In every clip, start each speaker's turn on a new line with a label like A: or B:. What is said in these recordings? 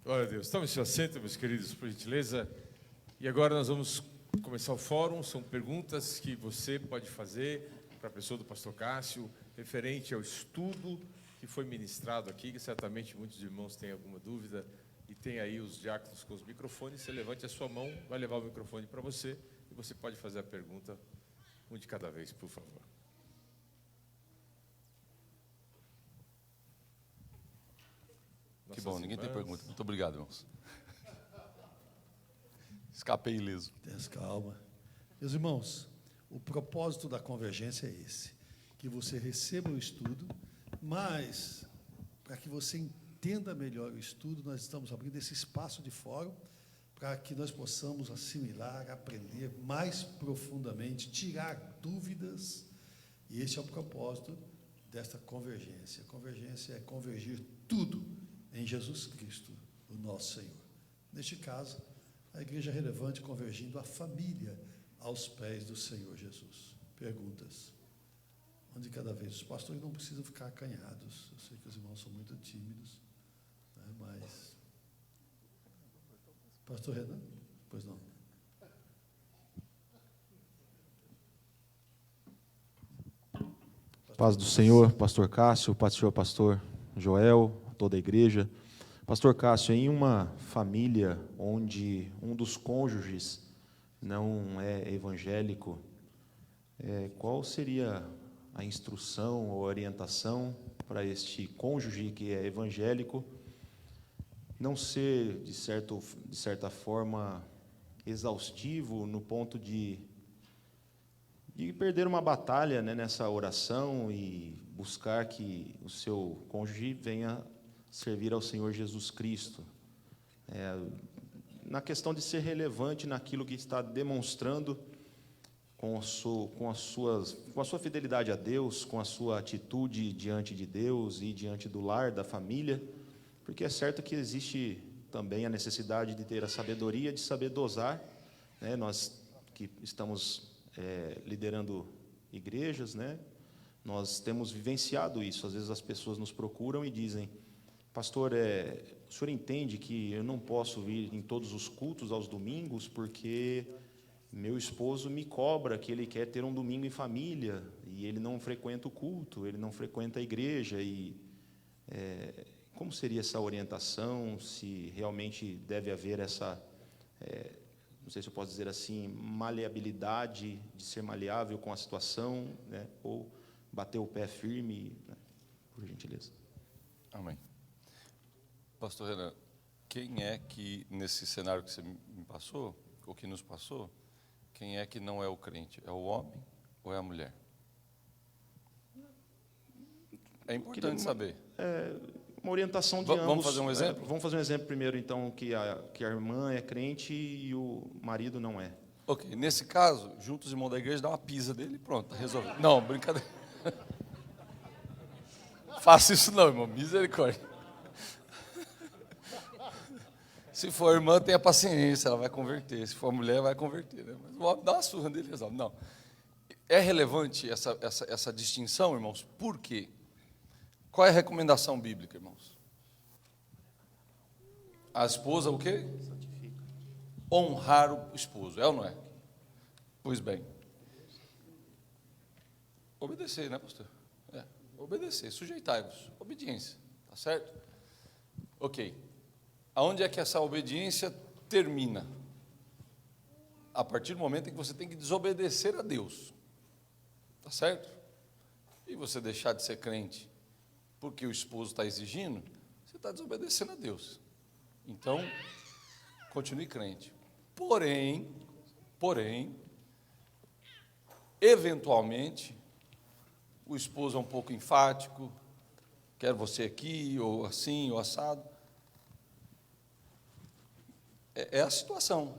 A: Glória a Deus. Tome seu assento, meus queridos, por gentileza. E agora nós vamos começar o fórum. São perguntas que você pode fazer para a pessoa do pastor Cássio, referente ao estudo que foi ministrado aqui, que certamente muitos irmãos têm alguma dúvida, e tem aí os diáconos com os microfones. Você levante a sua mão, vai levar o microfone para você, e você pode fazer a pergunta, um de cada vez, por favor.
B: Que bom, ninguém tem pergunta. Muito obrigado, irmãos. Escapei ileso.
C: Tenha calma. Meus irmãos, o propósito da convergência é esse, que você receba o estudo, mas, para que você entenda melhor o estudo, nós estamos abrindo esse espaço de fórum, para que nós possamos assimilar, aprender mais profundamente, tirar dúvidas, e esse é o propósito desta convergência. A convergência é convergir tudo em Jesus Cristo, o nosso Senhor. Neste caso, a igreja relevante convergindo a família aos pés do Senhor Jesus. Perguntas? Um de cada vez. Os pastores não precisam ficar acanhados. Eu sei que os irmãos são muito tímidos, né, mas... Pastor Renan? Pois não.
D: Paz do Senhor, pastor Cássio, paz do Senhor, pastor Joel, toda a igreja. Pastor Cássio, em uma família onde um dos cônjuges não é evangélico, qual seria a instrução ou orientação para este cônjuge que é evangélico não ser, de certa forma, exaustivo no ponto de perder uma batalha, né, nessa oração e buscar que o seu cônjuge venha servir ao Senhor Jesus Cristo, na questão de ser relevante naquilo que está demonstrando com a sua fidelidade a Deus, com a sua atitude diante de Deus e diante do lar, da família, porque é certo que existe também a necessidade de ter a sabedoria de saber dosar, né? Nós que estamos liderando igrejas, né? Nós temos vivenciado isso. Às vezes as pessoas nos procuram e dizem: pastor, o senhor entende que eu não posso vir em todos os cultos aos domingos porque meu esposo me cobra que ele quer ter um domingo em família e ele não frequenta o culto, ele não frequenta a igreja. E como seria essa orientação, se realmente deve haver essa, não sei se eu posso dizer assim, maleabilidade, de ser maleável com a situação, né, ou bater o pé firme, né, por gentileza.
B: Amém. Pastor Renan, quem é que, nesse cenário que você me passou, ou que nos passou, quem é que não é o crente? É o homem ou é a mulher? É importante saber.
D: Uma orientação de ambos.
B: Vamos fazer um exemplo?
D: Vamos fazer um exemplo primeiro, então, que a irmã é crente e o marido não é.
B: Ok, nesse caso, juntos os irmãos da igreja, dá uma pisa dele e pronto, resolveu. Não, brincadeira. Faça isso não, irmão, misericórdia. Se for irmã, tenha paciência, ela vai converter. Se for mulher, vai converter. Né? Mas o homem dá uma surra dele e resolve. Não. É relevante essa distinção, irmãos? Por quê? Qual é a recomendação bíblica, irmãos? A esposa, o quê? Honrar o esposo, é ou não é? Pois bem. Obedecer, né, pastor? Obedecer, sujeitai-vos. Obediência, tá certo? Ok. Aonde é que essa obediência termina? A partir do momento em que você tem que desobedecer a Deus. Tá certo? E você deixar de ser crente porque o esposo está exigindo, você está desobedecendo a Deus. Então, continue crente. Porém, eventualmente, o esposo é um pouco enfático, quer você aqui, ou assim, ou assado. É a situação,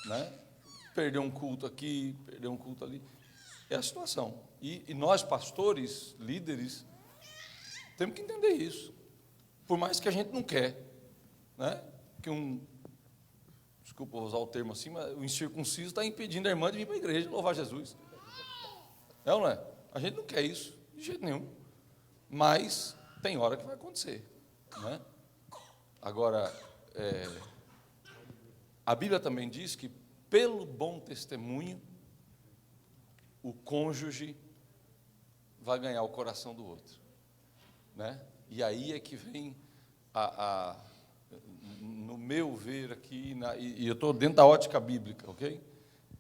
B: né? Perder um culto aqui, perder um culto ali. É a situação. E nós, pastores, líderes, temos que entender isso. Por mais que a gente não quer, né? Que desculpa usar o termo assim, mas o incircunciso está impedindo a irmã de vir para a igreja louvar Jesus. É ou não é? A gente não quer isso, de jeito nenhum. Mas tem hora que vai acontecer, né? Agora, a Bíblia também diz que, pelo bom testemunho, o cônjuge vai ganhar o coração do outro, né? E aí é que vem no meu ver aqui, e eu estou dentro da ótica bíblica, ok?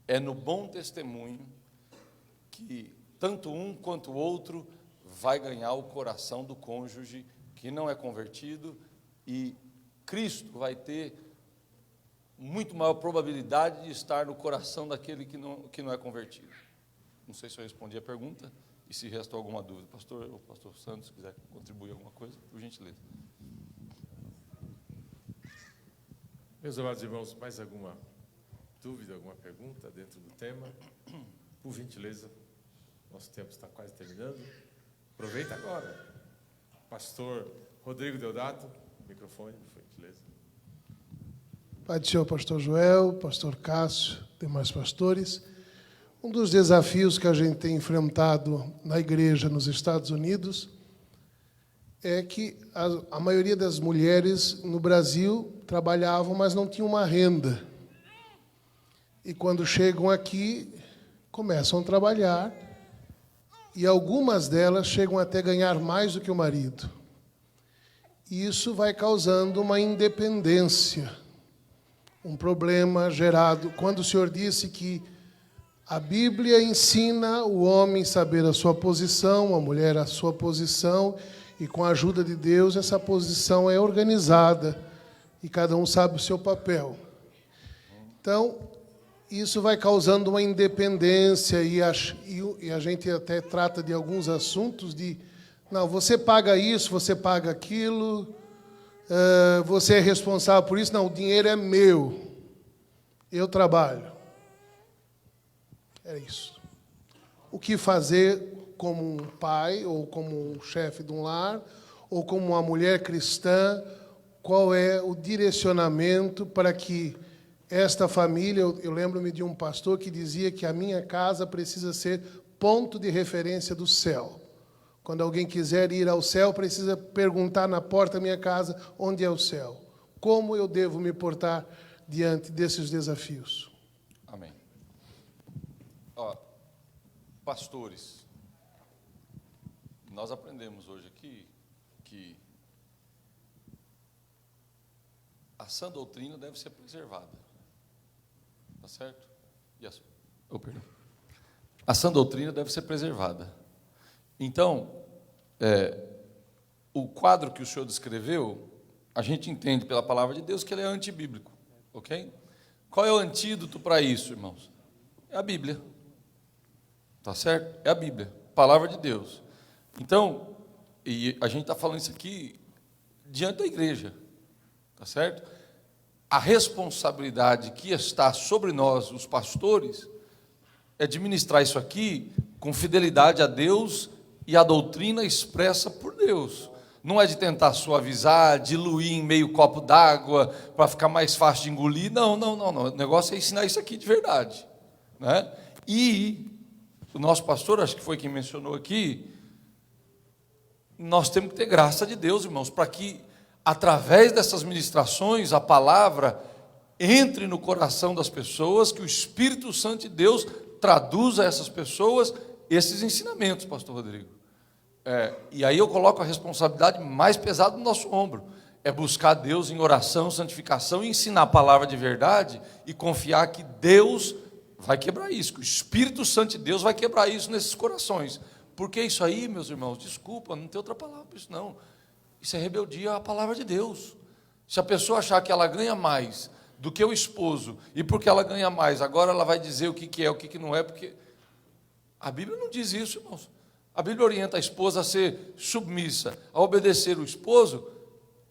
B: É no bom testemunho que tanto um quanto o outro vai ganhar o coração do cônjuge que não é convertido, e Cristo vai ter muito maior probabilidade de estar no coração daquele que não é convertido. Não sei se eu respondi a pergunta, e se restou alguma dúvida. O pastor Santos, se quiser contribuir alguma coisa, por gentileza.
A: Meus amados irmãos, mais alguma dúvida, alguma pergunta dentro do tema? Por gentileza, nosso tempo está quase terminando. Aproveita agora. Pastor Rodrigo Deodato, microfone, por gentileza.
E: Pai do Senhor, pastor Joel, pastor Cássio, demais pastores. Um dos desafios que a gente tem enfrentado na igreja nos Estados Unidos é que a maioria das mulheres no Brasil trabalhavam, mas não tinham uma renda. E quando chegam aqui, começam a trabalhar, e algumas delas chegam até a ganhar mais do que o marido. E isso vai causando uma independência, um problema gerado. Quando o Senhor disse que a Bíblia ensina o homem a saber a sua posição, a mulher a sua posição, e com a ajuda de Deus essa posição é organizada e cada um sabe o seu papel. Então, isso vai causando uma independência e a gente até trata de alguns assuntos de, não, você paga isso, você paga aquilo, você é responsável por isso, não, o dinheiro é meu, eu trabalho. É isso. O que fazer como um pai, ou como um chefe de um lar, ou como uma mulher cristã, qual é o direcionamento para que esta família... Eu lembro-me de um pastor que dizia que a minha casa precisa ser ponto de referência do céu. Quando alguém quiser ir ao céu, precisa perguntar na porta da minha casa onde é o céu. Como eu devo me portar diante desses desafios?
B: Amém. Pastores, nós aprendemos hoje aqui que a sã doutrina deve ser preservada, tá certo? Perdão. A sã doutrina deve ser preservada. Então, o quadro que o senhor descreveu, a gente entende pela palavra de Deus que ele é antibíblico, ok? Qual é o antídoto para isso, irmãos? É a Bíblia. Tá certo? É a Bíblia, palavra de Deus. Então, e a gente está falando isso aqui diante da igreja, tá certo? A responsabilidade que está sobre nós, os pastores, é de ministrar isso aqui com fidelidade a Deus e a doutrina expressa por Deus. Não é de tentar suavizar, diluir em meio copo d'água para ficar mais fácil de engolir. Não. O negócio é ensinar isso aqui de verdade, né? E o nosso pastor, acho que foi quem mencionou aqui, nós temos que ter graça de Deus, irmãos, para que, através dessas ministrações, a palavra entre no coração das pessoas, que o Espírito Santo de Deus traduza a essas pessoas esses ensinamentos, pastor Rodrigo. E aí eu coloco a responsabilidade mais pesada no nosso ombro, é buscar Deus em oração, santificação, e ensinar a palavra de verdade, e confiar que Deus vai quebrar isso, que o Espírito Santo de Deus vai quebrar isso nesses corações. Porque isso aí, meus irmãos, desculpa, não tem outra palavra para isso não. Isso é rebeldia à palavra de Deus. Se a pessoa achar que ela ganha mais do que o esposo, e porque ela ganha mais, agora ela vai dizer o que é, o que não é, porque a Bíblia não diz isso, irmãos. A Bíblia orienta a esposa a ser submissa, a obedecer o esposo,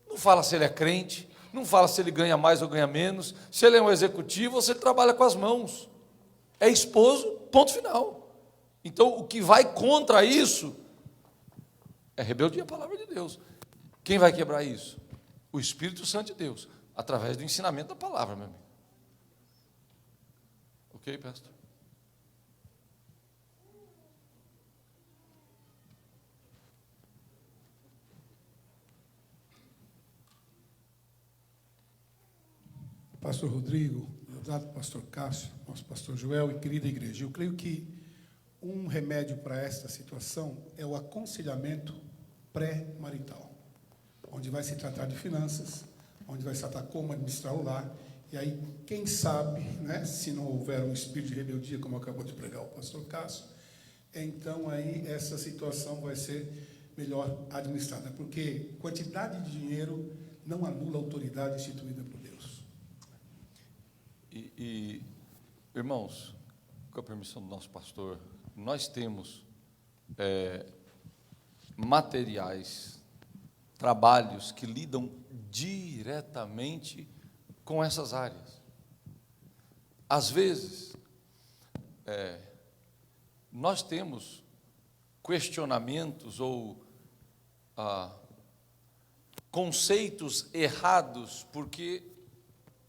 B: não fala se ele é crente, não fala se ele ganha mais ou ganha menos, se ele é um executivo ou se ele trabalha com as mãos. É esposo, ponto final. Então, o que vai contra isso é rebeldia à palavra de Deus. Quem vai quebrar isso? O Espírito Santo de Deus, através do ensinamento da palavra, meu amigo. Ok, pastor?
F: pastor Rodrigo, Leodato, pastor Cássio, nosso pastor Joel e querida igreja. Eu creio que um remédio para esta situação é o aconselhamento pré-marital, onde vai se tratar de finanças, onde vai se tratar como administrar o lar. E aí, quem sabe, né, se não houver um espírito de rebeldia, como acabou de pregar o pastor Cássio, então aí essa situação vai ser melhor administrada, porque quantidade de dinheiro não anula a autoridade instituída por Deus.
B: Irmãos, com a permissão do nosso pastor, nós temos materiais, trabalhos que lidam diretamente com essas áreas. Às vezes, nós temos questionamentos ou conceitos errados, porque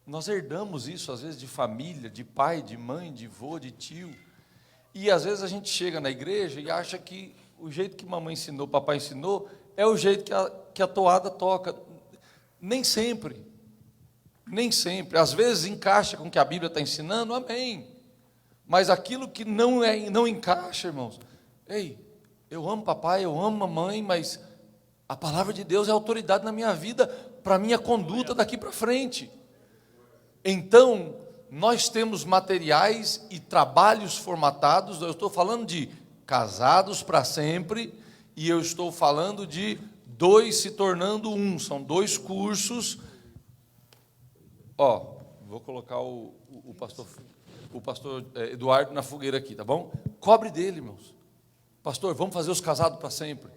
B: nós herdamos isso, às vezes, de família, de pai, de mãe, de avô, de tio, e às vezes a gente chega na igreja e acha que o jeito que mamãe ensinou, papai ensinou, é o jeito que a toada toca. Nem sempre, às vezes encaixa com o que a Bíblia está ensinando, amém, mas aquilo que não encaixa, irmãos, ei, eu amo papai, eu amo mamãe, mas a palavra de Deus é autoridade na minha vida, para a minha conduta daqui para frente. Então, nós temos materiais e trabalhos formatados, eu estou falando de casados para sempre, e eu estou falando de 2 se tornando 1, são 2 cursos. Vou colocar o pastor Eduardo na fogueira aqui, tá bom? Cobre dele, irmãos. Pastor, vamos fazer os casados para sempre.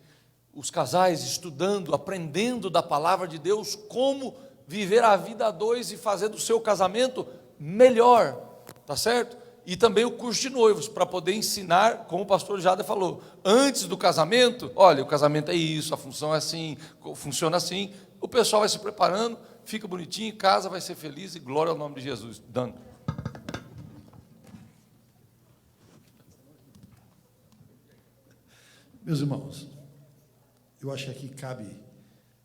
B: Os casais estudando, aprendendo da palavra de Deus, como viver a vida a 2 e fazer do seu casamento melhor, tá certo? E também o curso de noivos, para poder ensinar, como o pastor Jada falou, antes do casamento, olha, o casamento é isso, a função é assim, funciona assim, o pessoal vai se preparando, fica bonitinho, casa, vai ser feliz, e glória ao nome de Jesus. Dando.
C: Meus irmãos, eu acho que aqui cabe,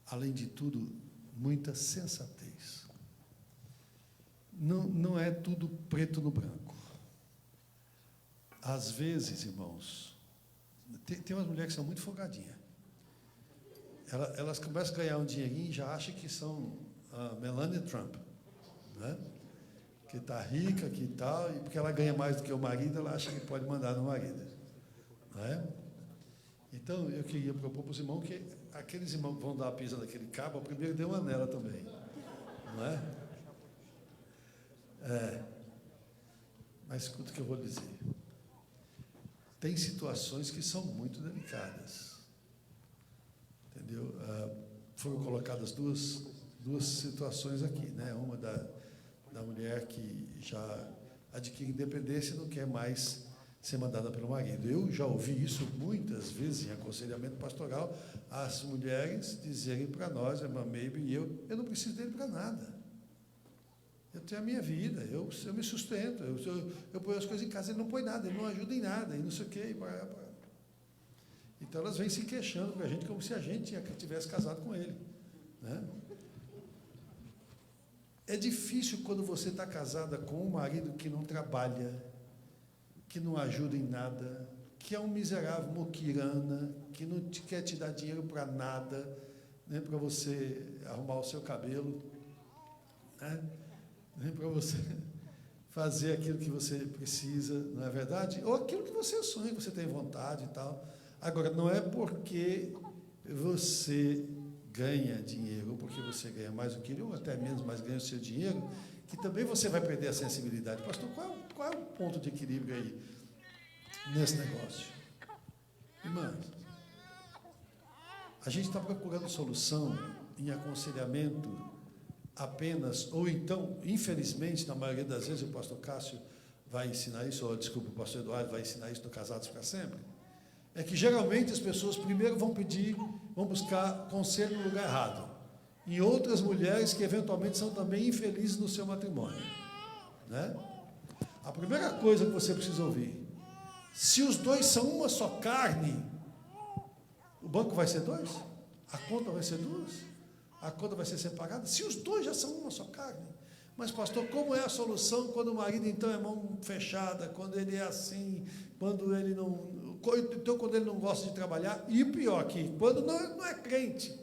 C: além de tudo, muita sensatez. Não é tudo preto no branco. Às vezes, irmãos, tem umas mulheres que são muito folgadinhas. Elas começam a ganhar um dinheirinho e já acham que são a Melania Trump, né? Que está rica, que tal, e porque ela ganha mais do que o marido, ela acha que pode mandar no marido, não é? Então, eu queria propor para os irmãos que aqueles irmãos que vão dar a pisa naquele cabo, primeiro dê uma nela também, não é? Mas escuta o que eu vou dizer. Tem situações que são muito delicadas, entendeu? Foram colocadas duas situações aqui, né? Uma da mulher que já adquire independência e não quer mais ser mandada pelo marido. Eu já ouvi isso muitas vezes em aconselhamento pastoral, as mulheres dizerem para nós, a irmã Maybe e eu não preciso dele para nada. Eu tenho a minha vida, eu me sustento, eu ponho as coisas em casa, ele não põe nada, ele não ajuda em nada, e não sei o quê. Então elas vêm se queixando com a gente como se a gente tivesse casado com ele, né? É difícil quando você está casada com um marido que não trabalha, que não ajuda em nada, que é um miserável moquirana, que não quer te dar dinheiro para nada, nem para você arrumar o seu cabelo, né? Nem para você fazer aquilo que você precisa, não é verdade? Ou aquilo que você sonha, que você tem vontade e tal. Agora, não é porque você ganha dinheiro, ou porque você ganha mais do que ele, ou até menos, mas ganha o seu dinheiro, que também você vai perder a sensibilidade. Pastor, qual é o ponto de equilíbrio aí nesse negócio? Irmãs, a gente está procurando solução em aconselhamento apenas, ou então, infelizmente, na maioria das vezes, o pastor Cássio vai ensinar isso, ou, desculpa, o pastor Eduardo vai ensinar isso no Casados para Sempre, é que geralmente as pessoas primeiro vão buscar conselho no lugar errado, em outras mulheres que eventualmente são também infelizes no seu matrimônio, né? A primeira coisa que você precisa ouvir, se os dois são uma só carne, o banco vai ser 2? A conta vai ser 2? A conta vai ser separada? Se os dois já são uma só carne, Mas, pastor, como é a solução quando o marido, então, é mão fechada, quando ele é assim, quando ele não... Então, quando ele não gosta de trabalhar, e o pior aqui, quando não é crente.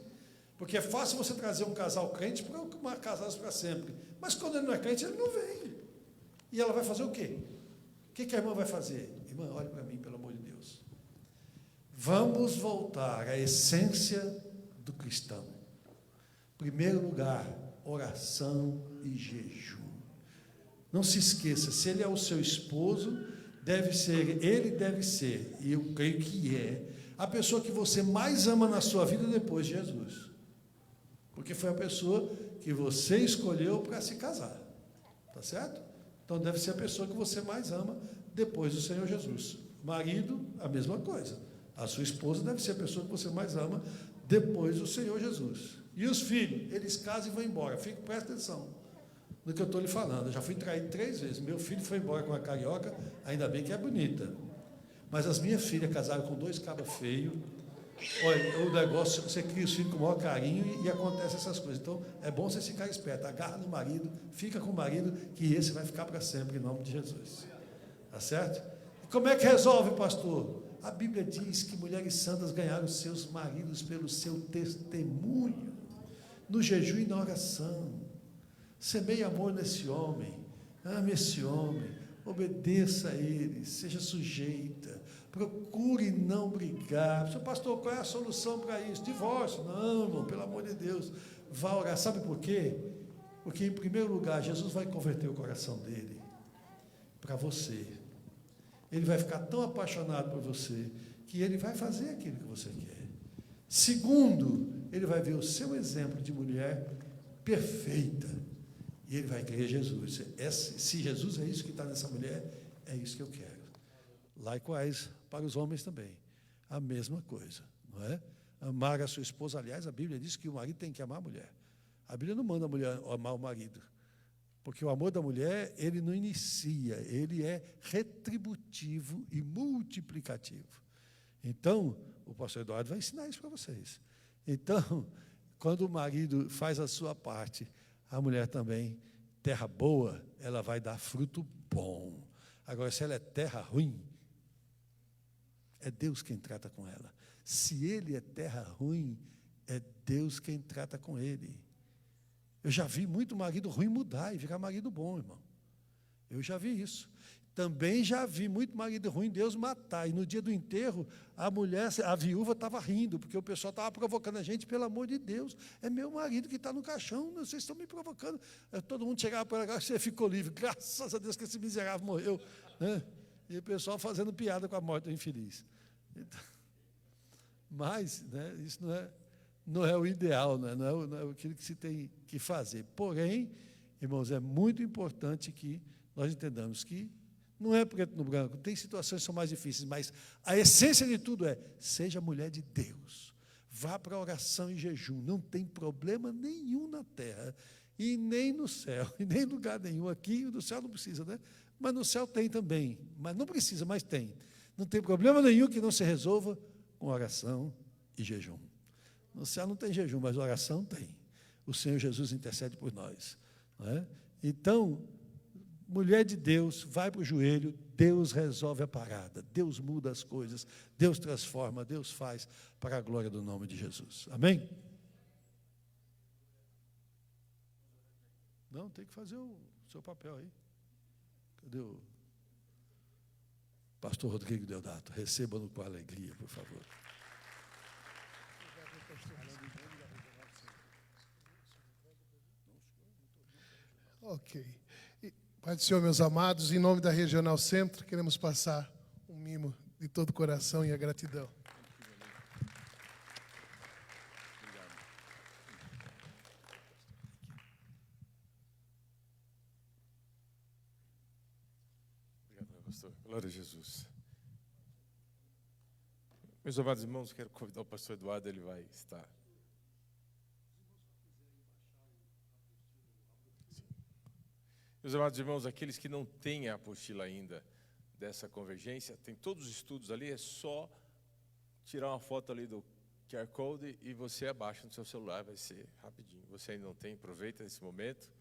C: Porque é fácil você trazer um casal crente para casados para sempre. Mas quando ele não é crente, ele não vem. E ela vai fazer o quê? O que a irmã vai fazer? Irmã, olhe para mim, pelo amor de Deus. Vamos voltar à essência do cristão. Primeiro lugar, oração e jejum. Não se esqueça, se ele é o seu esposo, ele deve ser, e eu creio que é, a pessoa que você mais ama na sua vida depois de Jesus. Porque foi a pessoa que você escolheu para se casar. Tá certo? Então deve ser a pessoa que você mais ama depois do Senhor Jesus. Marido, a mesma coisa. A sua esposa deve ser a pessoa que você mais ama depois do Senhor Jesus. E os filhos, eles casam e vão embora. Presta atenção no que eu estou lhe falando. Eu já fui traído 3 vezes. Meu filho foi embora com uma carioca, ainda bem que é bonita. Mas as minhas filhas casaram com 2 cabas feios. Olha, o negócio, você cria os filhos com o maior carinho e acontece essas coisas. Então, é bom você ficar esperto. Agarra no marido, fica com o marido, que esse vai ficar para sempre, em nome de Jesus. Tá certo? E como é que resolve, pastor? A Bíblia diz que mulheres santas ganharam seus maridos pelo seu testemunho, no jejum e na oração. Semeie amor nesse homem, ame esse homem, obedeça a ele, seja sujeita, procure não brigar. Seu pastor, qual é a solução para isso? Divórcio? Não, irmão, pelo amor de Deus, vá orar. Sabe por quê? Porque, em primeiro lugar, Jesus vai converter o coração dele para você. Ele vai ficar tão apaixonado por você que ele vai fazer aquilo que você quer. Segundo, ele vai ver o seu exemplo de mulher perfeita e ele vai querer Jesus. Se Jesus é isso que está nessa mulher, é isso que eu quero. Likewise, para os homens também, a mesma coisa, não é? Amar a sua esposa, aliás, a Bíblia diz que o marido tem que amar a mulher. A Bíblia não manda a mulher amar o marido. Porque o amor da mulher, ele não inicia, ele é retributivo e multiplicativo. Então, o pastor Eduardo vai ensinar isso para vocês. Então, quando o marido faz a sua parte, a mulher também, terra boa, ela vai dar fruto bom. Agora, se ela é terra ruim, é Deus quem trata com ela. Se ele é terra ruim, é Deus quem trata com ele. Eu já vi muito marido ruim mudar e ficar marido bom, irmão. Eu já vi isso. Também já vi muito marido ruim Deus matar. E no dia do enterro, a viúva estava rindo, porque o pessoal estava provocando a gente, pelo amor de Deus. É meu marido que está no caixão, vocês estão me provocando. Todo mundo chegava para cá, você ficou livre. Graças a Deus que esse miserável morreu. Né? E o pessoal fazendo piada com a morte do infeliz. Então, mas, né, isso não é o ideal, não é aquilo que se tem que fazer. Porém, irmãos, é muito importante que nós entendamos que não é preto no branco, tem situações que são mais difíceis, mas a essência de tudo é, seja mulher de Deus, vá para a oração e jejum, não tem problema nenhum na terra, e nem no céu, e nem em lugar nenhum. Aqui, no céu não precisa, né? Mas no céu tem também, mas não precisa, mas tem. Não tem problema nenhum que não se resolva com oração e jejum. No céu não tem jejum, mas oração tem. O Senhor Jesus intercede por nós. Não é? Então, mulher de Deus, vai para o joelho, Deus resolve a parada, Deus muda as coisas, Deus transforma, Deus faz para a glória do nome de Jesus. Amém? Não, tem que fazer o seu papel aí. Cadê o pastor Rodrigo Deodato? Receba-no com alegria, por favor.
E: Ok. Pai do Senhor, meus amados, em nome da Regional Centro, queremos passar um mimo de todo o coração e a gratidão.
A: Obrigado, pastor. Glória a Jesus. Meus amados irmãos, quero convidar o pastor Eduardo, ele vai estar. Meus amados irmãos, aqueles que não têm a apostila ainda dessa convergência, tem todos os estudos ali, é só tirar uma foto ali do QR Code e você abaixa no seu celular, vai ser rapidinho. Você ainda não tem, aproveita esse momento.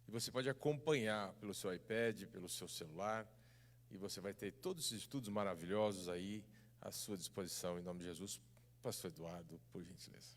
A: E você pode acompanhar pelo seu iPad, pelo seu celular, e você vai ter todos esses estudos maravilhosos aí à sua disposição, em nome de Jesus. Pastor Eduardo, por gentileza.